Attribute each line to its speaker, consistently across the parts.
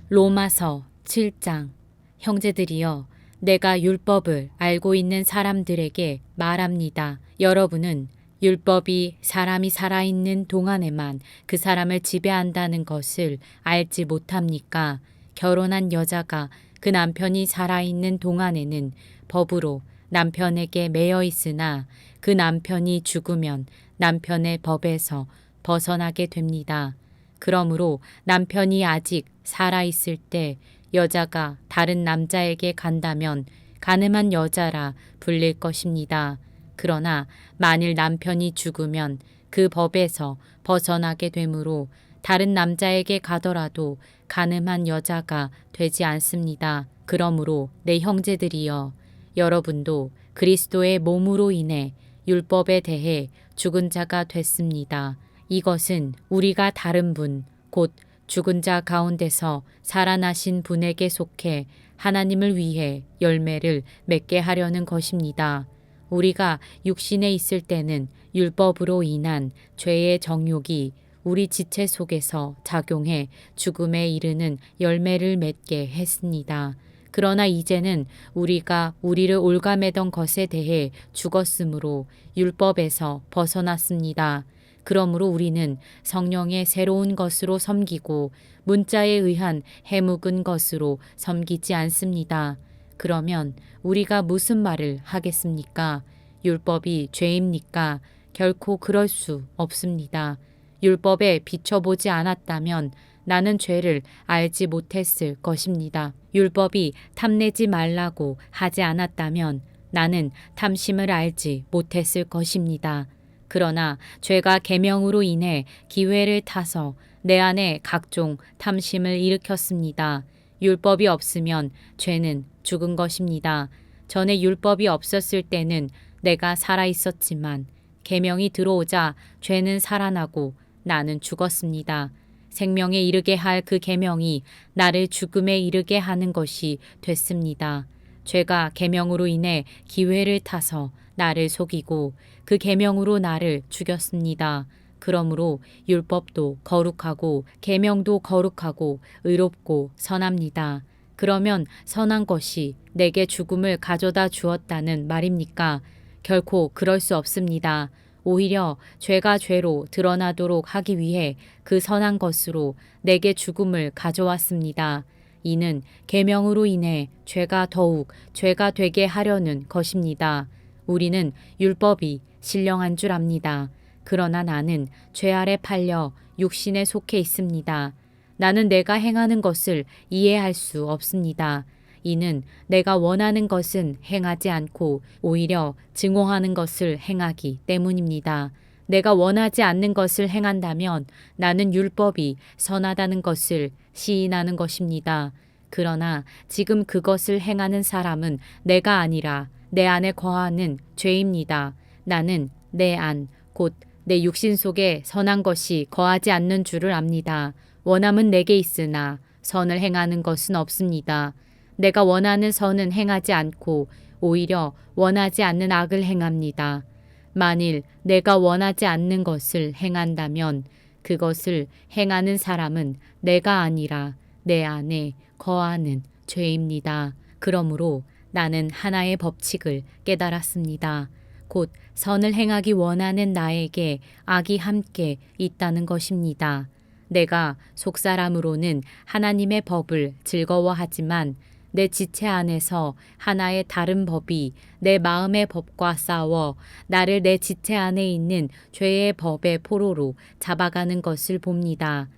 Speaker 1: 로마서 7장. 형제들이여, 내가 율법을 알고 있는 사람들에게 말합니다. 여러분은 율법이 사람이 살아있는 동안에만 그 사람을 지배한다는 것을 알지 못합니까? 결혼한 여자가 그 남편이 살아있는 동안에는 법으로 남편에게 매여 있으나 그 남편이 죽으면 남편의 법에서 벗어나게 됩니다. 그러므로 남편이 아직 살아있을 때 여자가 다른 남자에게 간다면 가늠한 여자라 불릴 것입니다. 그러나 만일 남편이 죽으면 그 법에서 벗어나게 되므로 다른 남자에게 가더라도 가늠한 여자가 되지 않습니다. 그러므로 내 형제들이여, 여러분도 그리스도의 몸으로 인해 율법에 대해 죽은 자가 됐습니다. 이것은 우리가 다른 분, 곧 죽은 자 가운데서 살아나신 분에게 속해 하나님을 위해 열매를 맺게 하려는 것입니다. 우리가 육신에 있을 때는 율법으로 인한 죄의 정욕이 우리 지체 속에서 작용해 죽음에 이르는 열매를 맺게 했습니다. 그러나 이제는 우리가 우리를 올가매던 것에 대해 죽었으므로 율법에서 벗어났습니다. 그러므로 우리는 성령의 새로운 것으로 섬기고 문자에 의한 해묵은 것으로 섬기지 않습니다. 그러면 우리가 무슨 말을 하겠습니까? 율법이 죄입니까? 결코 그럴 수 없습니다. 율법에 비춰보지 않았다면 나는 죄를 알지 못했을 것입니다. 율법이 탐내지 말라고 하지 않았다면 나는 탐심을 알지 못했을 것입니다. 그러나 죄가 계명으로 인해 기회를 타서 내 안에 각종 탐심을 일으켰습니다. 율법이 없으면 죄는 죽은 것입니다. 전에 율법이 없었을 때는 내가 살아 있었지만 계명이 들어오자 죄는 살아나고 나는 죽었습니다. 생명에 이르게 할 그 계명이 나를 죽음에 이르게 하는 것이 됐습니다. 죄가 계명으로 인해 기회를 타서 나를 속이고 그 계명으로 나를 죽였습니다. 그러므로 율법도 거룩하고 계명도 거룩하고 의롭고 선합니다. 그러면 선한 것이 내게 죽음을 가져다 주었다는 말입니까? 결코 그럴 수 없습니다. 오히려 죄가 죄로 드러나도록 하기 위해 그 선한 것으로 내게 죽음을 가져왔습니다. 이는 계명으로 인해 죄가 더욱 죄가 되게 하려는 것입니다. 우리는 율법이 신령한 줄 압니다. 그러나 나는 죄 아래 팔려 육신에 속해 있습니다. 나는 내가 행하는 것을 이해할 수 없습니다. 이는 내가 원하는 것은 행하지 않고 오히려 증오하는 것을 행하기 때문입니다. 내가 원하지 않는 것을 행한다면 나는 율법이 선하다는 것을 시인하는 것입니다. 그러나 지금 그것을 행하는 사람은 내가 아니라 내 안에 거하는 죄입니다. 나는 내 안, 곧 내 육신 속에 선한 것이 거하지 않는 줄을 압니다. 원함은 내게 있으나 선을 행하는 것은 없습니다. 내가 원하는 선은 행하지 않고 오히려 원하지 않는 악을 행합니다. 만일 내가 원하지 않는 것을 행한다면 그것을 행하는 사람은 내가 아니라 내 안에 거하는 죄입니다. 그러므로 나는 하나의 법칙을 깨달았습니다. 곧 선을 행하기 원하는 나에게 악이 함께 있다는 것입니다. 내가 속사람으로는 하나님의 법을 즐거워하지만 내 지체 안에서 하나의 다른 법이 내 마음의 법과 싸워 나를 내 지체 안에 있는 죄의 법의 포로로 잡아가는 것을 봅니다.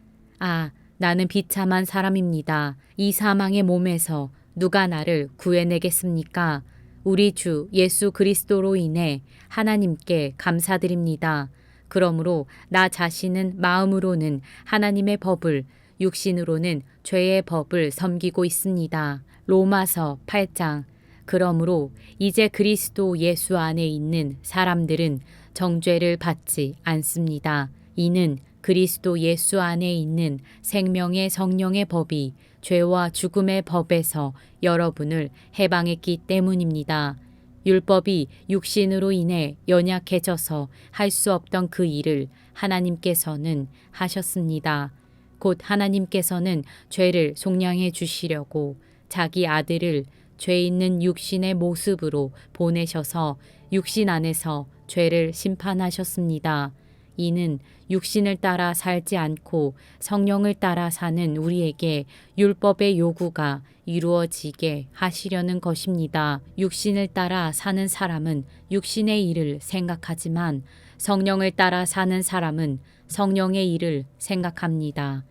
Speaker 1: 아, 나는 비참한 사람입니다. 이 사망의 몸에서 누가 나를 구해내겠습니까? 우리 주 예수 그리스도로 인해 하나님께 감사드립니다. 그러므로 나 자신은 마음으로는 하나님의 법을, 육신으로는 죄의 법을 섬기고 있습니다. 로마서 8장. 그러므로 이제 그리스도 예수 안에 있는 사람들은 정죄를 받지 않습니다. 이는 그리스도 예수 안에 있는 생명의 성령의 법이 죄와 죽음의 법에서 여러분을 해방했기 때문입니다. 율법이 육신으로 인해 연약해져서 할 수 없던 그 일을 하나님께서는 하셨습니다. 곧 하나님께서는 죄를 속량해 주시려고 자기 아들을 죄 있는 육신의 모습으로 보내셔서 육신 안에서 죄를 심판하셨습니다. 이는 육신을 따라 살지 않고 성령을 따라 사는 우리에게 율법의 요구가 이루어지게 하시려는 것입니다. 육신을 따라 사는 사람은 육신의 일을 생각하지만 성령을 따라 사는 사람은 성령의 일을 생각합니다.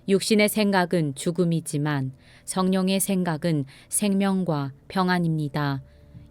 Speaker 1: 육신의 생각은 죽음이지만 성령의 생각은 생명과 평안입니다.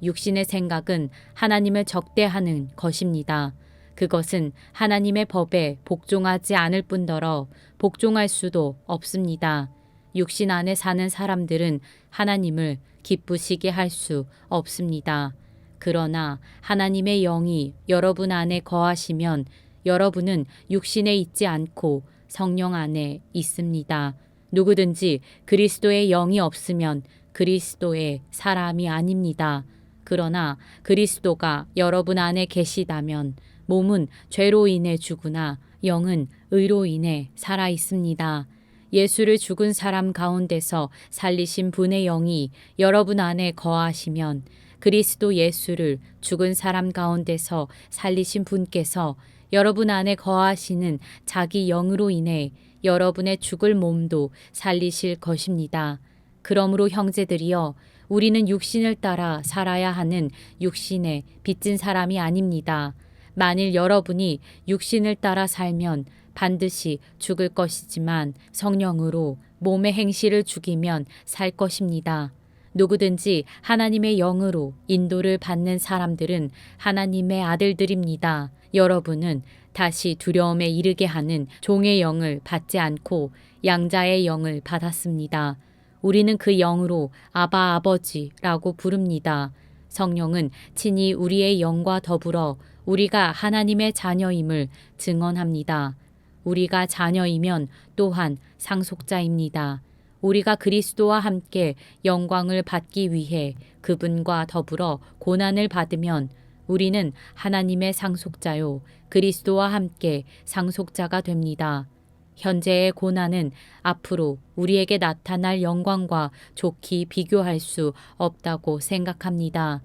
Speaker 1: 육신의 생각은 하나님을 적대하는 것입니다. 그것은 하나님의 법에 복종하지 않을 뿐더러 복종할 수도 없습니다. 육신 안에 사는 사람들은 하나님을 기쁘시게 할 수 없습니다. 그러나 하나님의 영이 여러분 안에 거하시면 여러분은 육신에 있지 않고 성령 안에 있습니다. 누구든지 그리스도의 영이 없으면 그리스도의 사람이 아닙니다. 그러나 그리스도가 여러분 안에 계시다면 몸은 죄로 인해 죽으나 영은 의로 인해 살아 있습니다. 예수를 죽은 사람 가운데서 살리신 분의 영이 여러분 안에 거하시면 그리스도 예수를 죽은 사람 가운데서 살리신 분께서 여러분 안에 거하시는 자기 영으로 인해 여러분의 죽을 몸도 살리실 것입니다. 그러므로 형제들이여, 우리는 육신을 따라 살아야 하는 육신에 빚진 사람이 아닙니다. 만일 여러분이 육신을 따라 살면 반드시 죽을 것이지만 성령으로 몸의 행실을 죽이면 살 것입니다. 누구든지 하나님의 영으로 인도를 받는 사람들은 하나님의 아들들입니다. 여러분은 다시 두려움에 이르게 하는 종의 영을 받지 않고 양자의 영을 받았습니다. 우리는 그 영으로 아바 아버지라고 부릅니다. 성령은 친히 우리의 영과 더불어 우리가 하나님의 자녀임을 증언합니다. 우리가 자녀이면 또한 상속자입니다. 우리가 그리스도와 함께 영광을 받기 위해 그분과 더불어 고난을 받으면 우리는 하나님의 상속자요 그리스도와 함께 상속자가 됩니다. 현재의 고난은 앞으로 우리에게 나타날 영광과 좋게 비교할 수 없다고 생각합니다.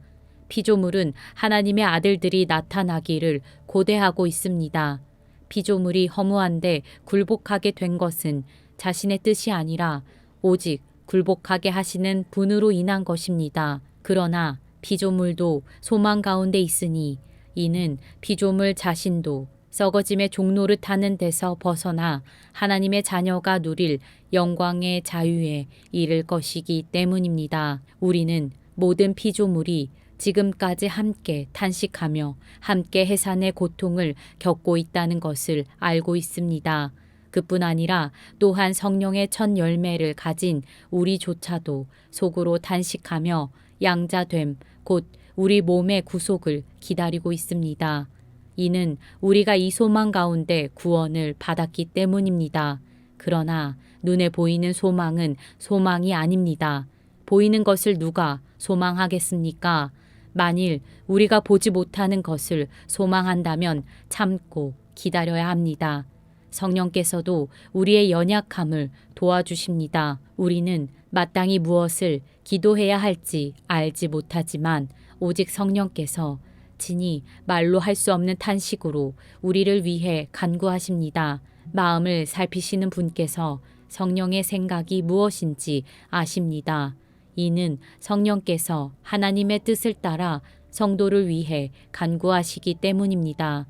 Speaker 1: 피조물은 하나님의 아들들이 나타나기를 고대하고 있습니다. 피조물이 허무한데 굴복하게 된 것은 자신의 뜻이 아니라 오직 굴복하게 하시는 분으로 인한 것입니다. 그러나 피조물도 소망 가운데 있으니 이는 피조물 자신도 썩어짐의 종로를 타는 데서 벗어나 하나님의 자녀가 누릴 영광의 자유에 이를 것이기 때문입니다. 우리는 모든 피조물이 지금까지 함께 탄식하며 함께 해산의 고통을 겪고 있다는 것을 알고 있습니다. 그뿐 아니라 또한 성령의 첫 열매를 가진 우리조차도 속으로 탄식하며 양자됨, 곧 우리 몸의 구속을 기다리고 있습니다. 이는 우리가 이 소망 가운데 구원을 받았기 때문입니다. 그러나 눈에 보이는 소망은 소망이 아닙니다. 보이는 것을 누가 소망하겠습니까? 만일 우리가 보지 못하는 것을 소망한다면 참고 기다려야 합니다. 성령께서도 우리의 연약함을 도와주십니다. 우리는 마땅히 무엇을 기도해야 할지 알지 못하지만 오직 성령께서 친히 말로 할 수 없는 탄식으로 우리를 위해 간구하십니다. 마음을 살피시는 분께서 성령의 생각이 무엇인지 아십니다. 이는 성령께서 하나님의 뜻을 따라 성도를 위해 간구하시기 때문입니다.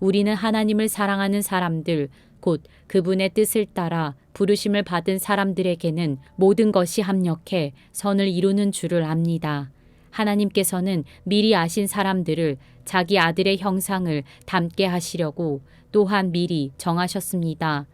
Speaker 1: 우리는 하나님을 사랑하는 사람들, 곧 그분의 뜻을 따라 부르심을 받은 사람들에게는 모든 것이 합력해 선을 이루는 줄을 압니다. 하나님께서는 미리 아신 사람들을 자기 아들의 형상을 닮게 하시려고 또한 미리 정하셨습니다.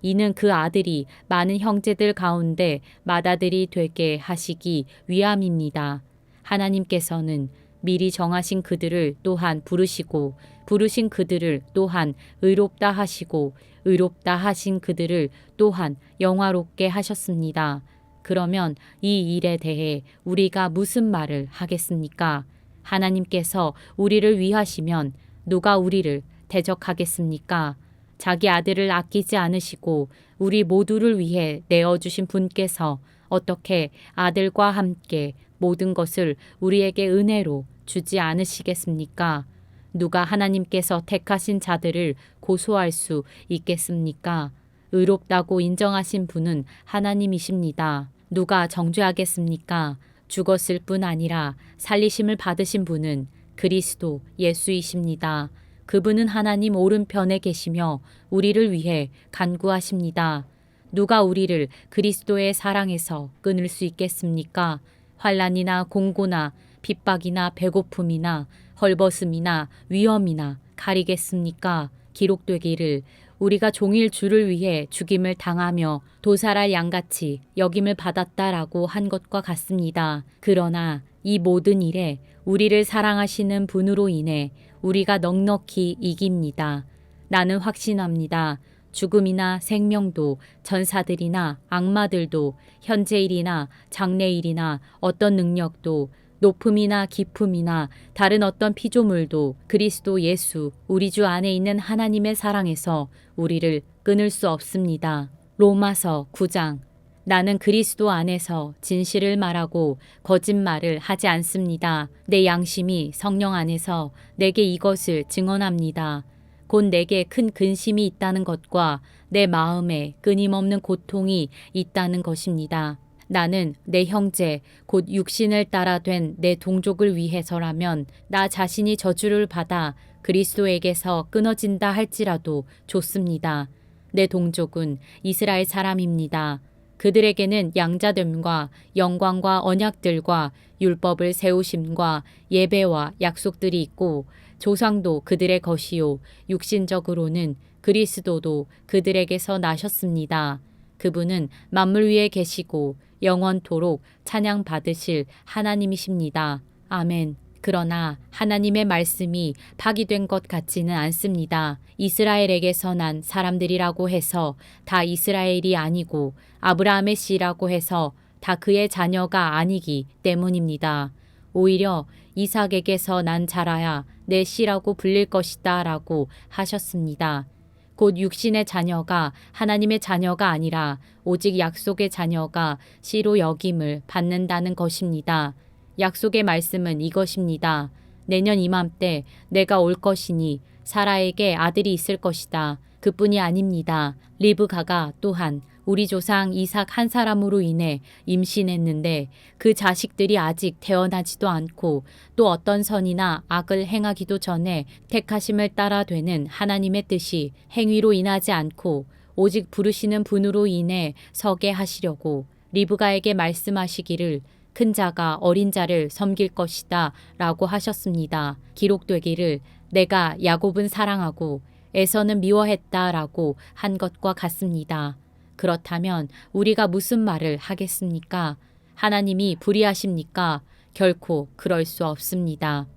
Speaker 1: 이는 그 아들이 많은 형제들 가운데 맏아들이 되게 하시기 위함입니다. 하나님께서는 미리 정하신 그들을 또한 부르시고 부르신 그들을 또한 의롭다 하시고 의롭다 하신 그들을 또한 영화롭게 하셨습니다. 그러면 이 일에 대해 우리가 무슨 말을 하겠습니까? 하나님께서 우리를 위하시면 누가 우리를 대적하겠습니까? 자기 아들을 아끼지 않으시고 우리 모두를 위해 내어주신 분께서 어떻게 아들과 함께 모든 것을 우리에게 은혜로 주지 않으시겠습니까? 누가 하나님께서 택하신 자들을 고소할 수 있겠습니까? 의롭다고 인정하신 분은 하나님이십니다. 누가 정죄하겠습니까? 죽었을 뿐 아니라 살리심을 받으신 분은 그리스도 예수이십니다. 그분은 하나님 오른편에 계시며 우리를 위해 간구하십니다. 누가 우리를 그리스도의 사랑에서 끊을 수 있겠습니까? 환난이나 공고나 핍박이나 배고픔이나 헐벗음이나 위험이나 가리겠습니까? 기록되기를 우리가 종일 주를 위해 죽임을 당하며 도살할 양같이 여김을 받았다라고 한 것과 같습니다. 그러나 이 모든 일에 우리를 사랑하시는 분으로 인해 우리가 넉넉히 이깁니다. 나는 확신합니다. 죽음이나 생명도 전사들이나 악마들도 현재일이나 장래일이나 어떤 능력도 높음이나 깊음이나 다른 어떤 피조물도 그리스도 예수 우리 주 안에 있는 하나님의 사랑에서 우리를 끊을 수 없습니다. 로마서 9장 나는 그리스도 안에서 진실을 말하고 거짓말을 하지 않습니다. 내 양심이 성령 안에서 내게 이것을 증언합니다. 곧 내게 큰 근심이 있다는 것과 내 마음에 끊임없는 고통이 있다는 것입니다. 나는 내 형제 곧 육신을 따라 된 내 동족을 위해서라면 나 자신이 저주를 받아 그리스도에게서 끊어진다 할지라도 좋습니다. 내 동족은 이스라엘 사람입니다. 그들에게는 양자됨과 영광과 언약들과 율법을 세우심과 예배와 약속들이 있고 조상도 그들의 것이요 육신적으로는 그리스도도 그들에게서 나셨습니다. 그분은 만물 위에 계시고 영원토록 찬양 받으실 하나님이십니다. 아멘. 그러나 하나님의 말씀이 파기된 것 같지는 않습니다. 이스라엘에게서 난 사람들이라고 해서 다 이스라엘이 아니고 아브라함의 씨라고 해서 다 그의 자녀가 아니기 때문입니다. 오히려 이삭에게서 난 자라야 내 씨라고 불릴 것이다 라고 하셨습니다. 곧 육신의 자녀가 하나님의 자녀가 아니라 오직 약속의 자녀가 씨로 여김을 받는다는 것입니다. 약속의 말씀은 이것입니다. 내년 이맘때 내가 올 것이니 사라에게 아들이 있을 것이다. 그뿐이 아닙니다. 리브가가 또한 우리 조상 이삭 한 사람으로 인해 임신했는데 그 자식들이 아직 태어나지도 않고 또 어떤 선이나 악을 행하기도 전에 택하심을 따라 되는 하나님의 뜻이 행위로 인하지 않고 오직 부르시는 분으로 인해 서게 하시려고 리브가에게 말씀하시기를 큰 자가 어린 자를 섬길 것이다 라고 하셨습니다. 기록되기를 내가 야곱은 사랑하고 에서는 미워했다 라고 한 것과 같습니다. 그렇다면 우리가 무슨 말을 하겠습니까? 하나님이 불의하십니까? 결코 그럴 수 없습니다.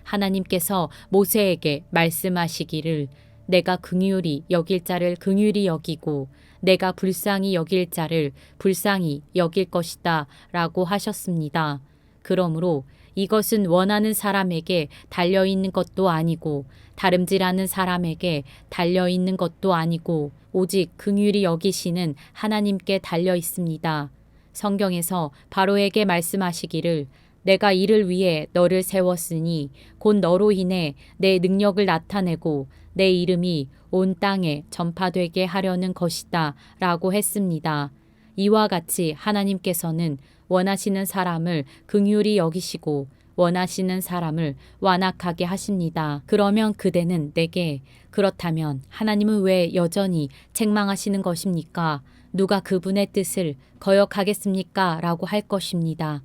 Speaker 1: 하나님께서 모세에게 말씀하시기를 내가 긍휼히 여길 자를 긍휼히 여기고 내가 불쌍히 여길 자를 불쌍히 여길 것이다 라고 하셨습니다. 그러므로 이것은 원하는 사람에게 달려있는 것도 아니고 다름질하는 사람에게 달려있는 것도 아니고 오직 긍휼히 여기시는 하나님께 달려 있습니다. 성경에서 바로에게 말씀하시기를 내가 이를 위해 너를 세웠으니 곧 너로 인해 내 능력을 나타내고 내 이름이 온 땅에 전파되게 하려는 것이다 라고 했습니다. 이와 같이 하나님께서는 원하시는 사람을 긍휼히 여기시고 원하시는 사람을 완악하게 하십니다. 그러면 그대는 내게 그렇다면 하나님은 왜 여전히 책망하시는 것입니까? 누가 그분의 뜻을 거역하겠습니까? 라고 할 것입니다.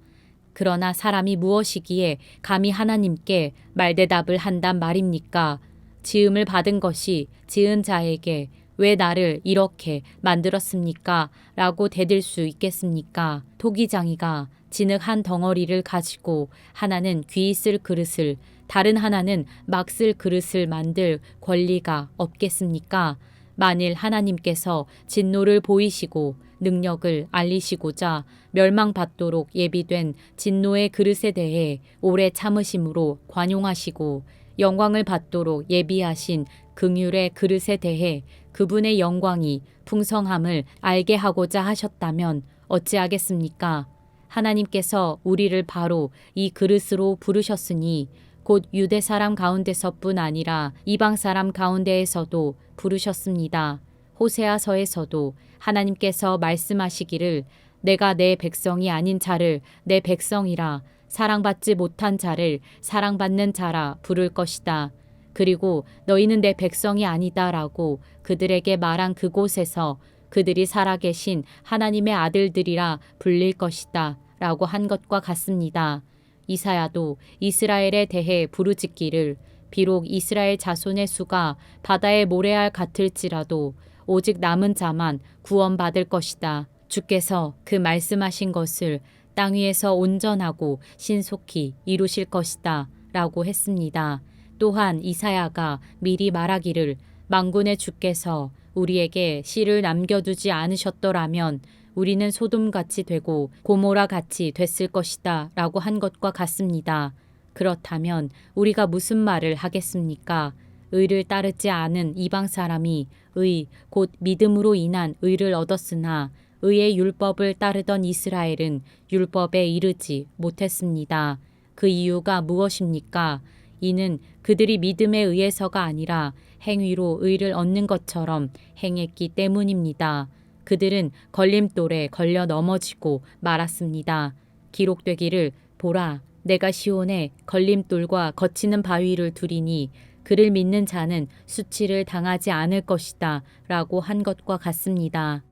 Speaker 1: 그러나 사람이 무엇이기에 감히 하나님께 말대답을 한단 말입니까? 지음을 받은 것이 지은 자에게 왜 나를 이렇게 만들었습니까? 라고 대들 수 있겠습니까? 토기장이가 진흙 한 덩어리를 가지고 하나는 귀 쓸 그릇을 다른 하나는 막 쓸 그릇을 만들 권리가 없겠습니까? 만일 하나님께서 진노를 보이시고 능력을 알리시고자 멸망받도록 예비된 진노의 그릇에 대해 오래 참으심으로 관용하시고 영광을 받도록 예비하신 긍휼의 그릇에 대해 그분의 영광이 풍성함을 알게 하고자 하셨다면 어찌하겠습니까? 하나님께서 우리를 바로 이 그릇으로 부르셨으니 곧 유대 사람 가운데서뿐 아니라 이방 사람 가운데에서도 부르셨습니다. 호세아서에서도 하나님께서 말씀하시기를 내가 내 백성이 아닌 자를 내 백성이라 사랑받지 못한 자를 사랑받는 자라 부를 것이다. 그리고 너희는 내 백성이 아니다라고 그들에게 말한 그곳에서 그들이 살아계신 하나님의 아들들이라 불릴 것이다 라고 한 것과 같습니다. 이사야도 이스라엘에 대해 부르짖기를 비록 이스라엘 자손의 수가 바다의 모래알 같을지라도 오직 남은 자만 구원받을 것이다. 주께서 그 말씀하신 것을 땅 위에서 온전하고 신속히 이루실 것이다 라고 했습니다. 또한 이사야가 미리 말하기를 만군의 주께서 우리에게 씨를 남겨두지 않으셨더라면 우리는 소돔같이 되고 고모라같이 됐을 것이다 라고 한 것과 같습니다. 그렇다면 우리가 무슨 말을 하겠습니까? 의를 따르지 않은 이방 사람이 의, 곧 믿음으로 인한 의를 얻었으나 의의 율법을 따르던 이스라엘은 율법에 이르지 못했습니다. 그 이유가 무엇입니까? 이는 그들이 믿음에 의해서가 아니라 행위로 의를 얻는 것처럼 행했기 때문입니다. 그들은 걸림돌에 걸려 넘어지고 말았습니다. 기록되기를 보라 내가 시온에 걸림돌과 거치는 바위를 두리니 그를 믿는 자는 수치를 당하지 않을 것이다 라고 한 것과 같습니다.